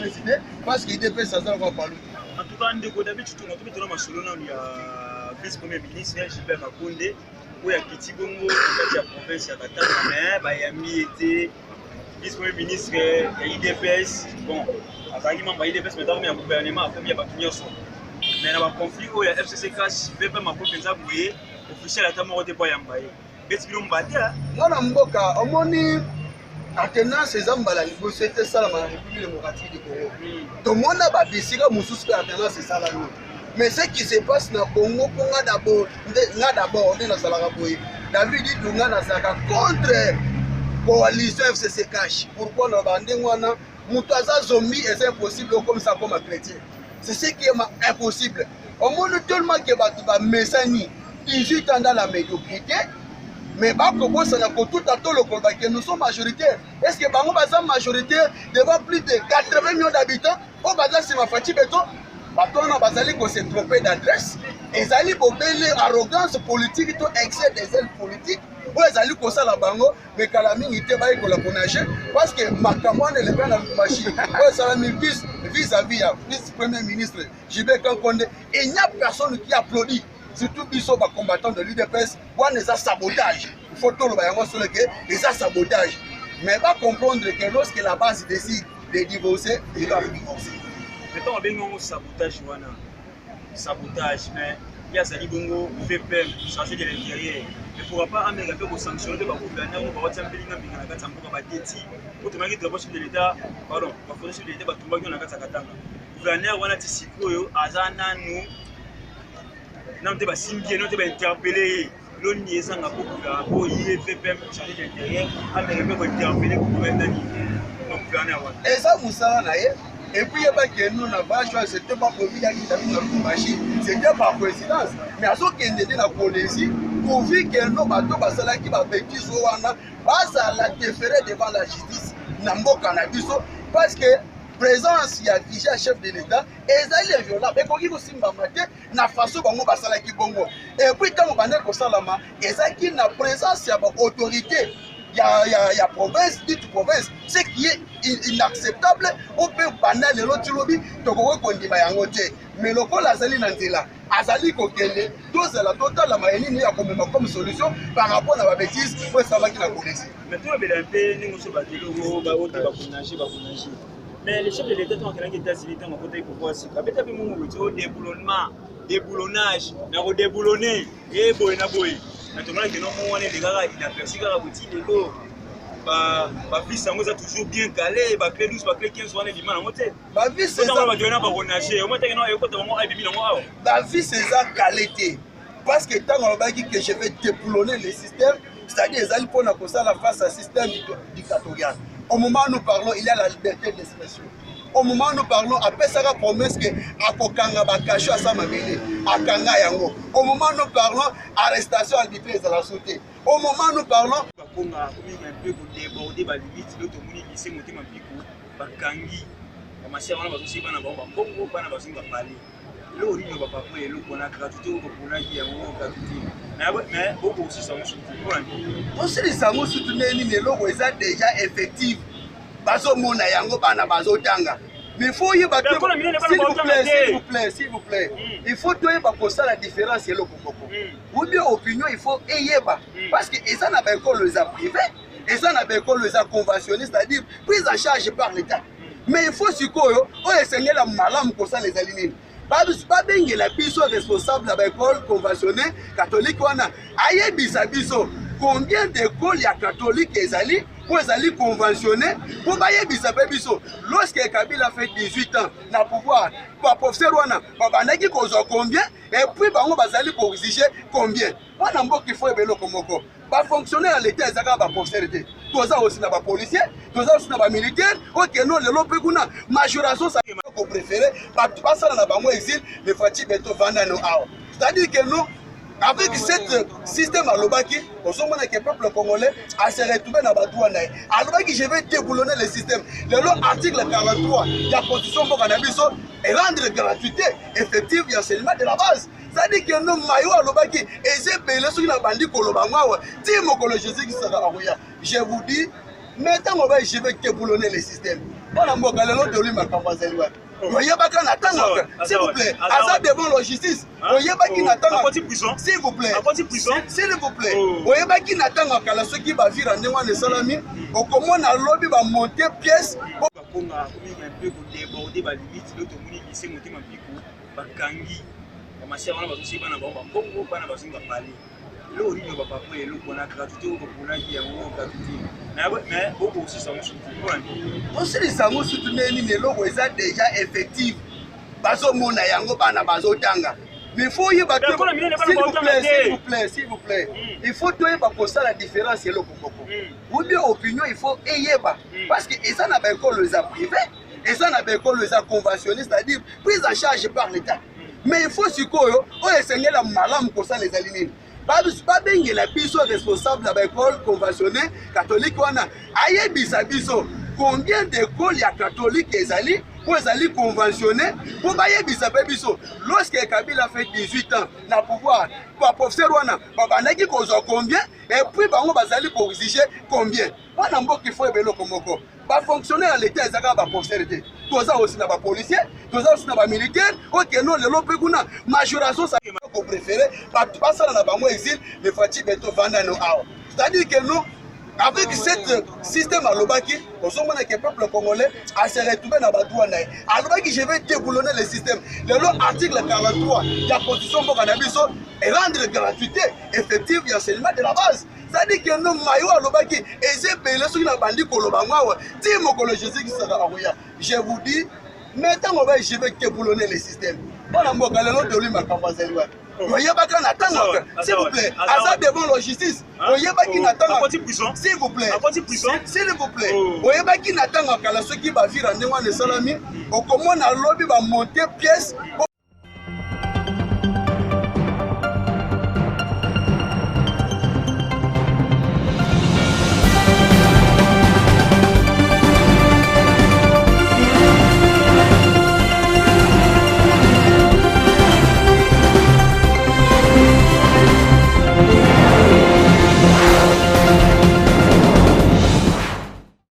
président parce qu'il DPS ça va parler. En tout cas, on a d'habitude on a tout dans Barcelone il y a vice-premier ministre Gilbert Makonde où il y a Kiti Bongo qui a province ya Katanga mais ba ya mi était vice-premier ministre ya IDPS bon azali membre ya IDPS mais dans le gouvernement après bien batunyo so mais na ba conflit où il y a FCC cash pepe Makonde penza boué officiel ata moko te po ya mbaye beti bino mbate mwana mboka omoni alternance ezambala liboso ete salama na République démocratique du Congo. Tout le monde a bisika mususu pe alternance esalami. Mais ce qui se passe na Congo pour nga d'abord on est dans salaka boye. David dit dunga na saka contre coalition FCC cash. Pourquoi na bande wana mutu aza zombie est impossible comme ça comme chrétien. C'est ce qui est impossible. Au monde tellement que batu ba mesani 18 ans dans la médiocrité. Mais tout à tout le nous sommes majoritaires. Est-ce que Bango Baza majoritaire devant plus de 80 millions d'habitants? Au Baza c'est ma fatigue béton. Baton Bazali qu'on s'est trompé d'adresse. Et Zali Bobele arrogance politique, tout excès des ailes politiques. Ou Zali qu'on ça la Bango, mais Kalami était baillé pour la connaître. Parce que Makamouane est le plan de la machine. Ou Salami vis-à-vis vice-premier ministre Gilbert Makonde. Et il n'y a personne qui applaudit. Surtout biso ba combattants de l'UDPS, on est à sabotage. Il faut tout le baillement sur le quai, ils ont sabotage. Mais pas comprendre que lorsque la base décide de divorcer, ils doivent divorcer. Maintenant, on a un sabotage, sabotage, mais il y a Sali Bongo, VPM, chargé de l'intérieur. Il ne pourra pas amener pour sanctionner le gouvernement, on va retirer un peu de la carte, on va déti. Autrement dit, le chef de l'État, pardon, le chef de l'État va tomber dans la carte. Le gouverneur, on a dit si quoi, Azana, nous. Non, tu vas signer, non, tu vas interpeller. L'on y est sans la pour y VPM chargé de l'intérieur, américain va interpeller pour gouverner. Donc, et ça, vous savez, et puis il y a pas que nous n'avons choisi, c'était pas pour lui qui avait une machine, c'était par coïncidence. Mais à ce qu'il était dans la police, pour voir que nos bateaux, qui va péter sur Wana, va la déférer devant la justice, Namboka Nabiso, parce que présence il y a déjà chef de l'État et ça est violent mais quand il aussi mbamate na façon bango basala ki bongo et puis quand on bandel ko salama et ça qui na présence il y a autorité il y a province toute province ce qui est inacceptable on peut banal le lotilobi to ko kondima yango te mais le col azali na nzela azali ko kende dose la totale la mayeni ya komema comme solution par rapport à la bêtise pour ça va qui la police mais tout le belempé ni muso batelo ba ote ba kunashi mais les chefs de l'État sont en train d'être en côté pour voir si peut-être mon déboulonnage na redéboulonner et boy na boy maintenant que non on est des gars il a perçu que la boutique de l'eau ba fils ça nous toujours bien calé ba clé 12 ba clé 15 on est du mal en moté ba fils c'est ça ba joina ba ronager au moins que non et côté on a bibi non ba fils c'est ça qualité parce que tant on va dire que je vais déboulonner le système c'est-à-dire les alliés pour la face à système dictatorial. Au moment où nous parlons, il y a la liberté d'expression. Au moment où nous parlons, après ça, la promesse que Akokanga Bakacho à Samamele, Akanga Yango. Au moment où nous parlons, arrestation arbitraire de la société. Au moment où nous parlons, Bakonga, un peu pour déborder la limite, l'autre monde qui s'est monté ma pico, Bakangi, ma sœur, on va aussi pas dans Bongo, pas dans Bazinga parler. L'eau, il ne va pas prendre l'eau qu'on a gratuité ou qu'on a dit à un gratuité. Mais beaucoup aussi ça me soutient. Aussi les sango soutenir les logo est déjà effectif. Bazo mona yango bana bazo tanga. Mais il faut y battre. S'il vous plaît. Il faut doyer pour ça la différence et le Congo. Ou bien opinion il faut ayeba parce que ça n'a pas école les a privé et ça n'a pas école les a conventionné c'est-à-dire prise en charge par l'État. Mais il faut sikoyo o enseigner la malam pour ça les aliments. Pas bien la biso responsable de l'école conventionnée catholique wana ayebisa biso combien d'écoles ya catholique ezali pour ezali conventionné pour bayebisa biso lorsque Kabila fait 18 ans na pouvoir pour professeur wana babandaki kozwa combien et puis bango bazali pour exiger combien wana mboka il faut ebelo komoko ba fonctionnaire à l'état ezaka ba professeur te toza aussi na ba policier toza aussi na ba militaire OK non le lope kuna majoration ça qu'on préféré pas ça na bango exil mais fati beto vanda no awa c'est-à-dire que nous avec ce système à l'Obaki, on se que le peuple congolais a se retrouvé dans la douane. À l'Obaki, je vais déboulonner le système. Le article 43 de la Constitution pour Canabiso et rendre gratuité effective et enseignement de la base. C'est-à-dire que nous, maillot à l'Obaki, et c'est payé sur la bandit Kolobangwa, Timo Kolo Jésus qui sera à Rouya. Je vous dis, maintenant, je vais déboulonner le système. Voilà mboka lelo de lui makambo azali wapi. Oyebaka na tango s'il vous plaît, asa devant la justice. Oyebaki na tango s'il vous plaît. S'il vous plaît. Oyebaki na tango kala soki ba vira ndengwa ne salami, okomona lobby ba monter pièce bakonga kominga mpe ko déborder ba limite l'autre moni lycée motema mpiko bakangi ba masiya wana bazosi bana ba bongo bana bazonga parler. Le origine va pas payer le qu'on a gratuité ou qu'on a qui a moins gratuité. Mais beaucoup aussi ça me soutient. Aussi les samots soutenir les logos est déjà effectif. Bazo mona yango bana bazo tanga. Mais il faut y battre. S'il vous plaît. Il faut toi pas ça la différence et le Congo. Ou bien opinion il faut ayeba parce que ça n'a pas encore les privé et ça n'a pas encore les conventionnés, c'est-à-dire prise en charge par l'État. Mais il faut sikoyo o essayer la malam pour ça les aligner. Pas la biso responsable de l'école conventionnée catholique wana ayebisa biso combien d'écoles ya catholique ezali pour ezali conventionné pour bayebisa pe biso lorsque Kabila fait 18 ans na pouvoir pour professeur wana babandaki kozwa combien et puis bango bazali ko exiger combien wana mboka il faut ebelo komoko ba fonctionnaire à l'état ezaka ba professeur te toza aussi na ba policier toza aussi na ba militaire OK non lelo pe kuna majoration ça qu'on préféré pas ça na bango exil le fati beto vanda no awa c'est-à-dire que nous avec ce système à l'Obaki, on se demande que le peuple congolais a se retrouvé dans la douane. À l'Obaki, je vais déboulonner le système. L'article 43 de la position pour cannabis et rendre gratuité effective l'enseignement de la base. C'est-à-dire que nous, maillot à l'Obaki, et c'est payé sur la bandit Kolobangawa. Je vous dis, maintenant, je vais déboulonner le système. Voilà, moi, de lui, ma campagne. Oyebaka na tango s'il vous plaît asa devant la justice oyebaki na tango s'il vous plaît oyebaki na tango kala soki ba vira ndengwa ne salami okomona lobby ba monter pièce